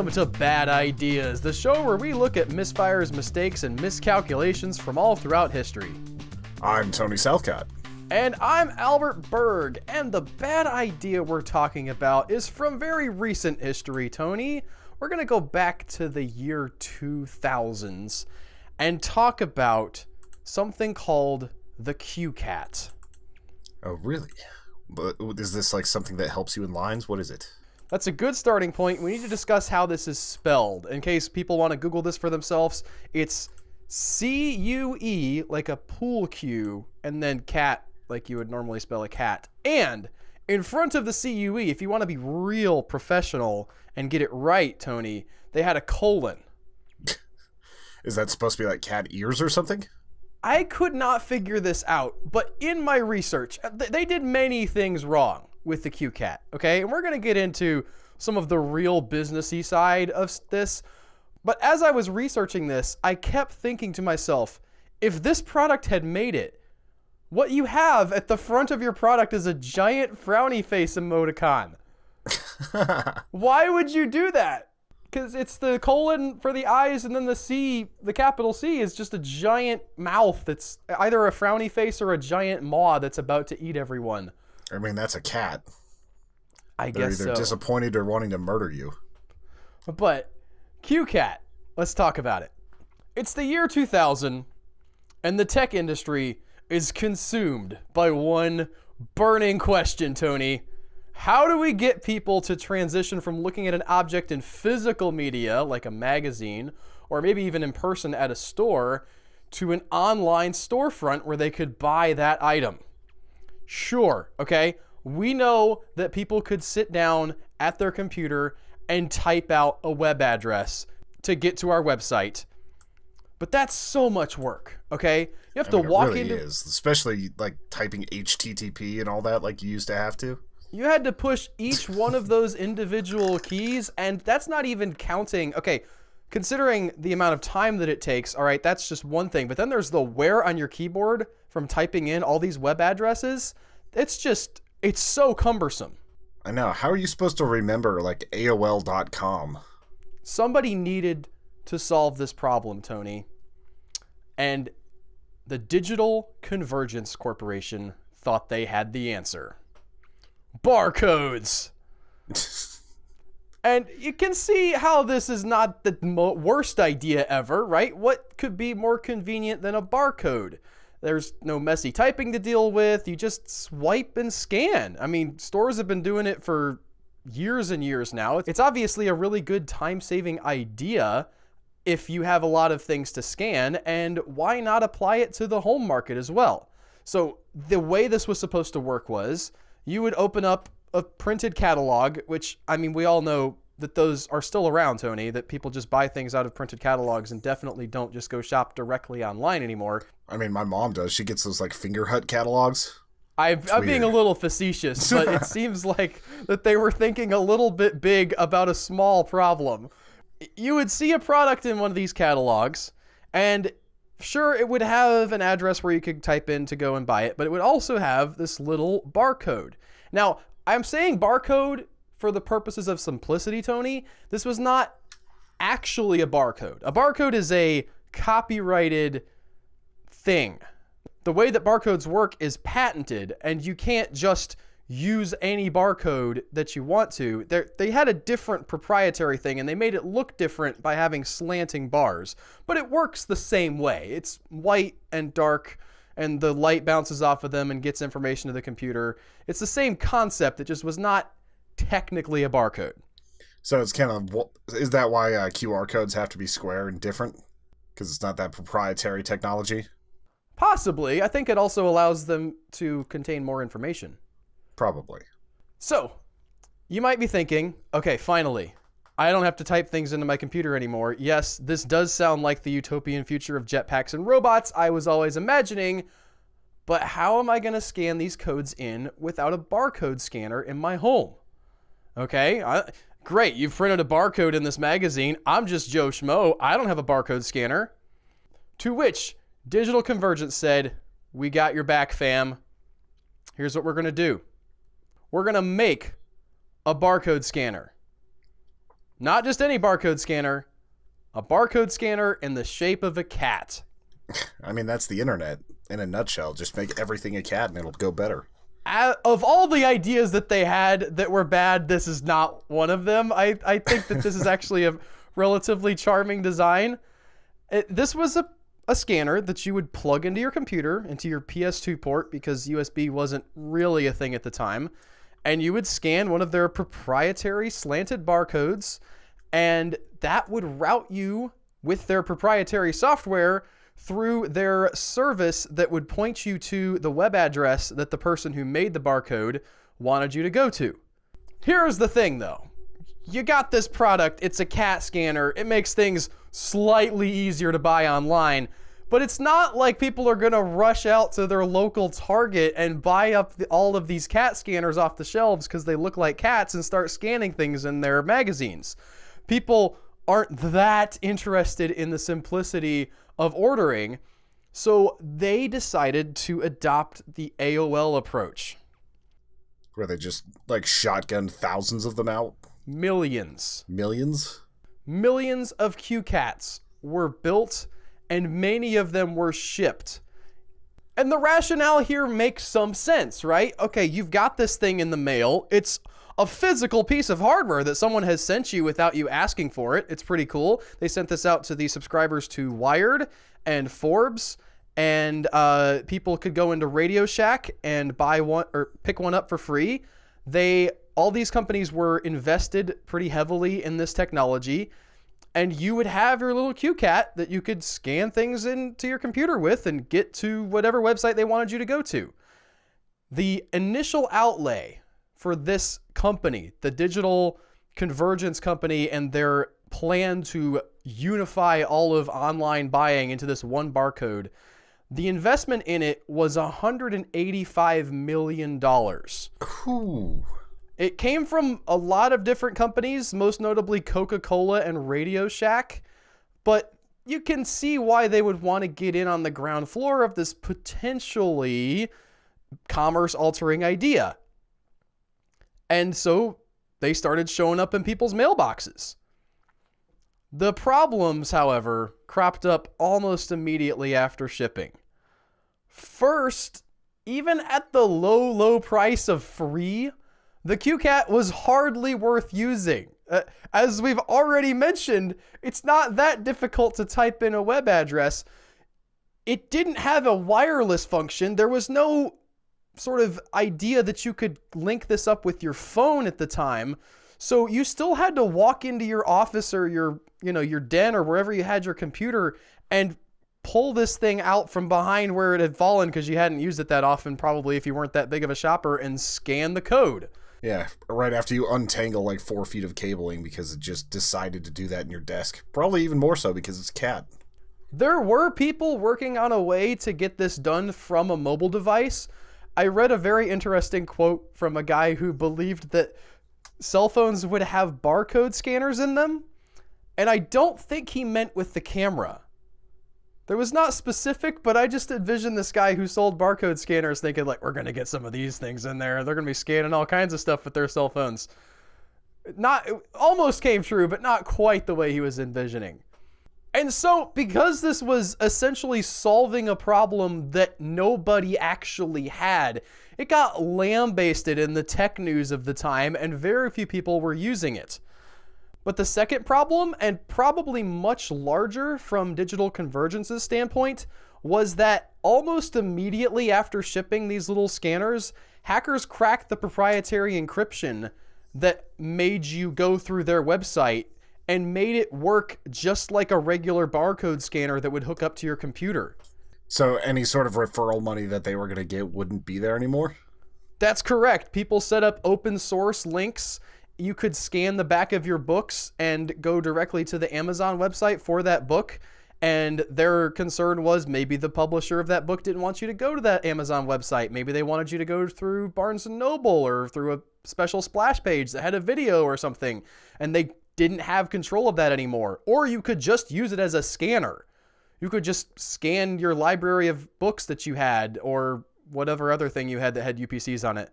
Welcome to Bad Ideas, the show where we look at misfires, mistakes, and miscalculations from all throughout history. I'm Tony Southcott. And I'm Albert Berg, and the bad idea we're talking about is from very recent history, Tony. We're going to go back to the year 2000s and talk about something called the CueCat. Oh, really? But is this like something that helps you in lines? What is it? That's a good starting point. We need to discuss how this is spelled. In case people want to Google this for themselves, it's C-U-E, like a pool cue, and then cat, like you would normally spell a cat. And in front of the C-U-E, if you want to be real professional and get it right, Tony, they had a colon. Is that supposed to be like cat ears or something? I could not figure this out, but in my research, they did many things wrong with the CueCat, okay? And we're going to get into some of the real businessy side of this. But as I was researching this, I kept thinking to myself, if this product had made it, what you have at the front of your product is a giant frowny face emoticon. Why would you do that? Because it's the colon for the eyes, and then the C, the capital C, is just a giant mouth that's either a frowny face or a giant maw that's about to eat everyone. I mean, that's a cat. I guess so. They're either disappointed or wanting to murder you. But CueCat, let's talk about it. It's the year 2000, and the tech industry is consumed by one burning question, Tony. How do we get people to transition from looking at an object in physical media, like a magazine, or maybe even in person at a store, to an online storefront where they could buy that item? Sure, okay? We know that people could sit down at their computer and type out a web address to get to our website. But that's so much work, okay? You have to walk into... It really is, especially like typing HTTP and all that like you used to have to. You had to push each one of those individual keys, and that's not even counting. Okay, considering the amount of time that it takes, all right, that's just one thing. But then there's the wear on your keyboard from typing in all these web addresses. It's so cumbersome. I know. How are you supposed to remember, like, AOL.com? Somebody needed to solve this problem, Tony. And the Digital Convergence Corporation thought they had the answer. Barcodes. And you can see how this is not the worst idea ever, right? What could be more convenient than a barcode? There's no messy typing to deal with. You just swipe and scan. I mean, stores have been doing it for years and years now. It's obviously a really good time-saving idea if you have a lot of things to scan, and why not apply it to the home market as well? So the way this was supposed to work was you would open up a printed catalog, which, I mean, we all know that those are still around, Tony, that people just buy things out of printed catalogs and definitely don't just go shop directly online anymore. I mean, my mom does. She gets those like Finger Hut catalogs. I'm being a little facetious, but it seems like that they were thinking a little bit big about a small problem. You would see a product in one of these catalogs, and sure, it would have an address where you could type in to go and buy it, but it would also have this little barcode. Now, I'm saying barcode for the purposes of simplicity, Tony. This was not actually a barcode. A barcode is a copyrighted thing. The way that barcodes work is patented, and you can't just use any barcode that you want to. They had a different proprietary thing, and they made it look different by having slanting bars. But it works the same way. It's white and dark, and the light bounces off of them and gets information to the computer. It's the same concept. It just was not technically a barcode. So it's kind of, is that why QR codes have to be square and different? Because it's not that proprietary technology? Possibly. I think it also allows them to contain more information. Probably. So, you might be thinking, okay, finally, I don't have to type things into my computer anymore. Yes, this does sound like the utopian future of jetpacks and robots I was always imagining, but how am I going to scan these codes in without a barcode scanner in my home? Okay, great, you've printed a barcode in this magazine. I'm just Joe Schmo. I don't have a barcode scanner. To which Digital Convergence said, we got your back, fam. Here's what we're going to do. We're going to make a barcode scanner. Not just any barcode scanner, a barcode scanner in the shape of a cat. I mean, that's the internet in a nutshell. Just make everything a cat and it'll go better. Of all the ideas that they had that were bad, this is not one of them. I think that this is actually a relatively charming design. This was a scanner that you would plug into your computer, into your PS2 port, because USB wasn't really a thing at the time. And you would scan one of their proprietary slanted barcodes, and that would route you with their proprietary software through their service that would point you to the web address that the person who made the barcode wanted you to go to. Here's the thing though. You got this product, it's a CAT scanner, it makes things slightly easier to buy online, but it's not like people are gonna rush out to their local Target and buy up all of these CAT scanners off the shelves because they look like cats and start scanning things in their magazines. People aren't that interested in the simplicity of ordering, so they decided to adopt the AOL approach. Where they just, like, shotgun thousands of them out? Millions. Millions? Millions of CueCats were built, and many of them were shipped. And the rationale here makes some sense, right? Okay, you've got this thing in the mail. It's a physical piece of hardware that someone has sent you without you asking for it. It's pretty cool. They sent this out to the subscribers to Wired and Forbes, and people could go into Radio Shack and buy one or pick one up for free. All these companies were invested pretty heavily in this technology, and you would have your little CueCat that you could scan things into your computer with and get to whatever website they wanted you to go to. The initial outlay for this company, the Digital Convergence Company, and their plan to unify all of online buying into this one barcode, the investment in it was $185 million. Cool. It came from a lot of different companies, most notably Coca-Cola and Radio Shack, but you can see why they would want to get in on the ground floor of this potentially commerce-altering idea. And so they started showing up in people's mailboxes. The problems, however, cropped up almost immediately after shipping. First, even at the low price of free, the CueCat was hardly worth using. As we've already mentioned, it's not that difficult to type in a web address. It didn't have a wireless function. There was no sort of idea that you could link this up with your phone at the time. So you still had to walk into your office or your den or wherever you had your computer and pull this thing out from behind where it had fallen because you hadn't used it that often, probably if you weren't that big of a shopper, and scan the code. Yeah, right after you untangle like 4 feet of cabling because it just decided to do that in your desk. Probably even more so because it's CAT. There were people working on a way to get this done from a mobile device. I read a very interesting quote from a guy who believed that cell phones would have barcode scanners in them, and I don't think he meant with the camera. There was not specific, but I just envisioned this guy who sold barcode scanners thinking, like, we're going to get some of these things in there. They're going to be scanning all kinds of stuff with their cell phones. It almost came true, but not quite the way he was envisioning. And so, because this was essentially solving a problem that nobody actually had, it got lambasted in the tech news of the time, and very few people were using it. But the second problem, and probably much larger from Digital Convergence's standpoint, was that almost immediately after shipping these little scanners, hackers cracked the proprietary encryption that made you go through their website and made it work just like a regular barcode scanner that would hook up to your computer. So any sort of referral money that they were going to get wouldn't be there anymore? That's correct. People set up open source links. You could scan the back of your books and go directly to the Amazon website for that book. And their concern was maybe the publisher of that book didn't want you to go to that Amazon website. Maybe they wanted you to go through Barnes & Noble or through a special splash page that had a video or something. And they didn't have control of that anymore. Or you could just use it as a scanner. You could just scan your library of books that you had or whatever other thing you had that had UPCs on it.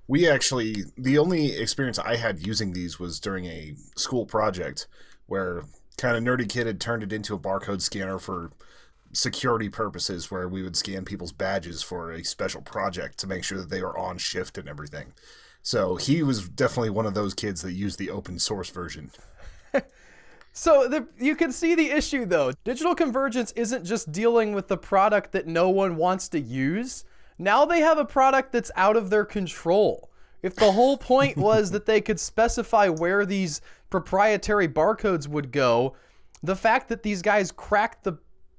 The only experience I had using these was during a school project where kind of nerdy kid had turned it into a barcode scanner for security purposes, where we would scan people's badges for a special project to make sure that they were on shift and everything. So he was definitely one of those kids that used the open source version. So you can see the issue, though. Digital convergence isn't just dealing with the product that no one wants to use. Now they have a product that's out of their control. If the whole point was that they could specify where these proprietary barcodes would go, the fact that these guys cracked the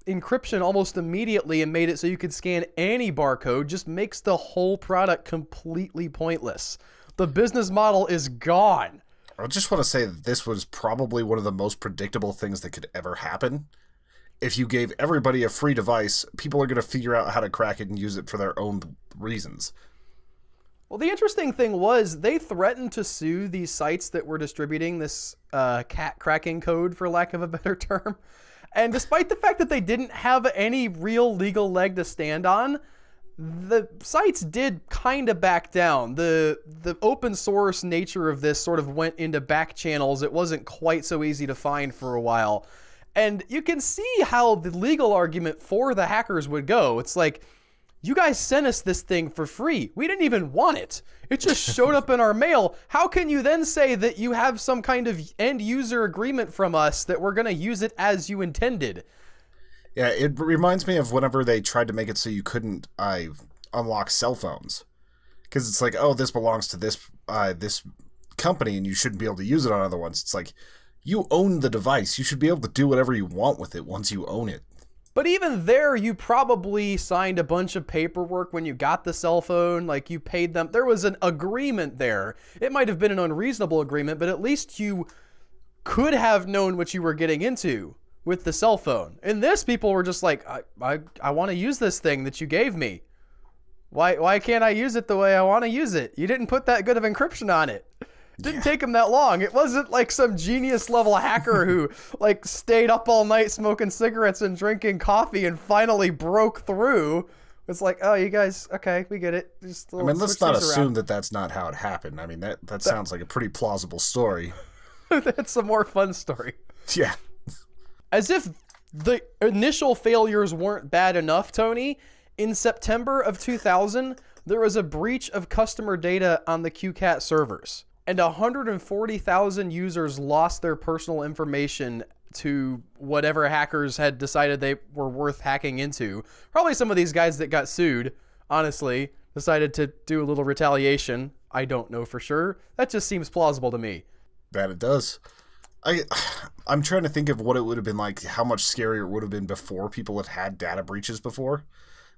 encryption almost immediately and made it so you could scan any barcode just makes the whole product completely pointless. The business model is gone. I just want to say that this was probably one of the most predictable things that could ever happen. If you gave everybody a free device, people are going to figure out how to crack it and use it for their own reasons. Well, the interesting thing was they threatened to sue these sites that were distributing this cat cracking code, for lack of a better term. And despite the fact that they didn't have any real legal leg to stand on, the sites did kind of back down. The open source nature of this sort of went into back channels. It wasn't quite so easy to find for a while. And you can see how the legal argument for the hackers would go. It's like, you guys sent us this thing for free. We didn't even want it. It just showed up in our mail. How can you then say that you have some kind of end user agreement from us that we're going to use it as you intended? Yeah, it reminds me of whenever they tried to make it so you couldn't unlock cell phones. Because it's like, oh, this belongs to this company and you shouldn't be able to use it on other ones. It's like, you own the device. You should be able to do whatever you want with it once you own it. But even there, you probably signed a bunch of paperwork when you got the cell phone. Like, you paid them. There was an agreement there. It might have been an unreasonable agreement, but at least you could have known what you were getting into with the cell phone. In this, people were just like, I want to use this thing that you gave me. Why can't I use it the way I want to use it? You didn't put that good of encryption on it. It didn't take him that long. It wasn't like some genius level hacker who like stayed up all night smoking cigarettes and drinking coffee and finally broke through. It's like, oh, you guys, okay, we get it. Just let's not assume that that's not how it happened. I mean, that sounds like a pretty plausible story. That's a more fun story. Yeah. As if the initial failures weren't bad enough, Tony, in September of 2000, there was a breach of customer data on the CueCat servers, and 140,000 users lost their personal information to whatever hackers had decided they were worth hacking into. Probably some of these guys that got sued, honestly, decided to do a little retaliation. I don't know for sure. That just seems plausible to me. That it does. I'm trying to think of what it would have been like, how much scarier it would have been before people had data breaches before.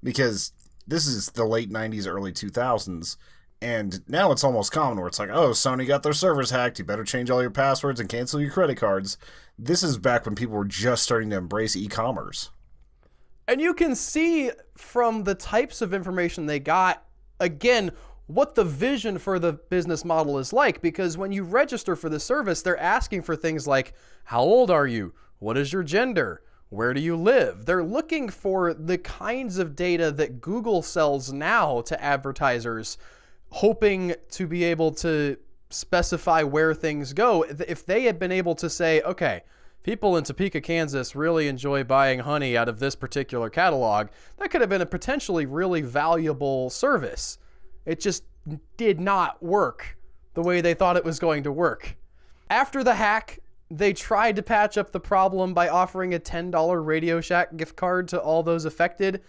Because this is the late 90s, early 2000s, and now it's almost common where it's like, oh, Sony got their servers hacked, you better change all your passwords and cancel your credit cards. This is back when people were just starting to embrace e-commerce. And you can see from the types of information they got, again, what the vision for the business model is like, because when you register for the service, they're asking for things like, how old are you? What is your gender? Where do you live? They're looking for the kinds of data that Google sells now to advertisers, hoping to be able to specify where things go. If they had been able to say, okay, people in Topeka, Kansas really enjoy buying honey out of this particular catalog, that could have been a potentially really valuable service. It just did not work the way they thought it was going to work. After the hack, they tried to patch up the problem by offering a $10 Radio Shack gift card to all those affected,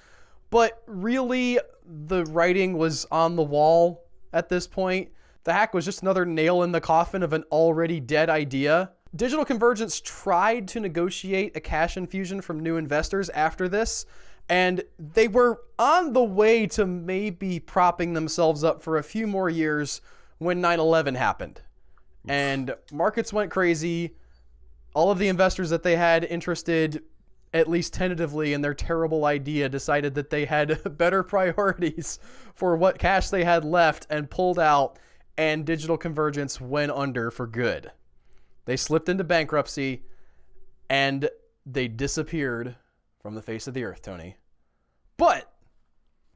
but really the writing was on the wall at this point. The hack was just another nail in the coffin of an already dead idea. Digital Convergence tried to negotiate a cash infusion from new investors after this, and they were on the way to maybe propping themselves up for a few more years when 9/11 happened. And markets went crazy. All of the investors that they had interested, at least tentatively, in their terrible idea decided that they had better priorities for what cash they had left and pulled out, and Digital Convergence went under for good. They slipped into bankruptcy, and they disappeared from the face of the earth, Tony. But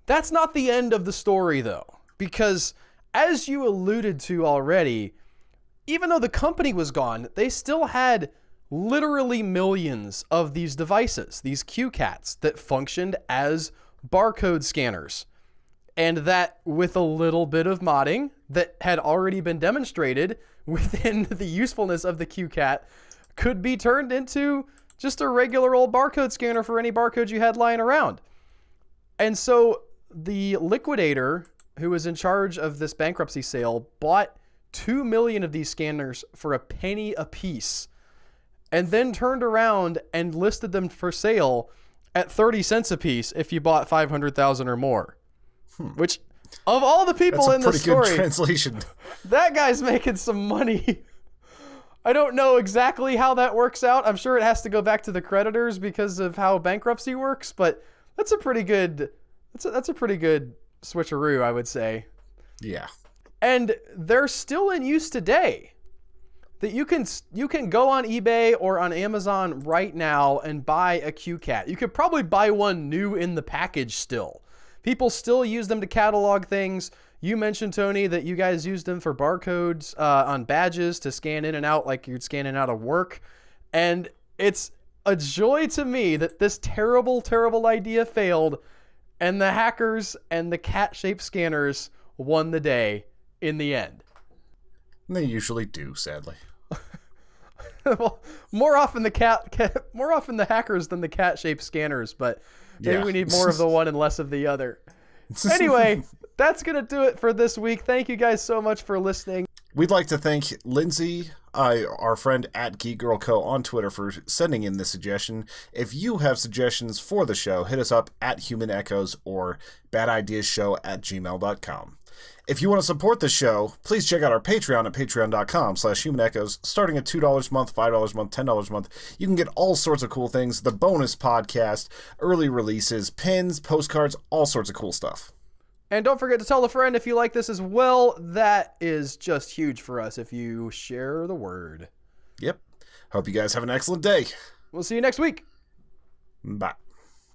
that's not the end of the story, though, because as you alluded to already, even though the company was gone, they still had literally millions of these devices, these CueCats that functioned as barcode scanners. And that, with a little bit of modding that had already been demonstrated within the usefulness of the CueCat, could be turned into just a regular old barcode scanner for any barcode you had lying around. And so the liquidator who was in charge of this bankruptcy sale bought 2 million of these scanners for a penny a piece, and then turned around and listed them for sale at 30 cents a piece if you bought 500,000 or more. Which, of all the people in the story, pretty good translation. That guy's making some money. I don't know exactly how that works out. I'm sure it has to go back to the creditors because of how bankruptcy works, but that's a pretty good switcheroo, I would say. Yeah. And they're still in use today. That you can go on eBay or on Amazon right now and buy a CueCat. You could probably buy one new in the package still. People still use them to catalog things. You mentioned, Tony, that you guys used them for barcodes on badges to scan in and out like you're scanning out of work. And it's a joy to me that this terrible, terrible idea failed and the hackers and the cat-shaped scanners won the day in the end. And they usually do, sadly. Well, more often the hackers than the cat-shaped scanners, but maybe we need more of the one and less of the other. Anyway, that's going to do it for this week. Thank you guys so much for listening. We'd like to thank Lindsay, our friend at Geek Girl Co. on Twitter, for sending in this suggestion. If you have suggestions for the show, hit us up at Human Echoes or badideasshow@gmail.com. If you want to support the show, please check out our Patreon at patreon.com/humanechoes. Starting at $2 a month, $5 a month, $10 a month, you can get all sorts of cool things. The bonus podcast, early releases, pins, postcards, all sorts of cool stuff. And don't forget to tell a friend if you like this as well. That is just huge for us if you share the word. Yep. Hope you guys have an excellent day. We'll see you next week. Bye.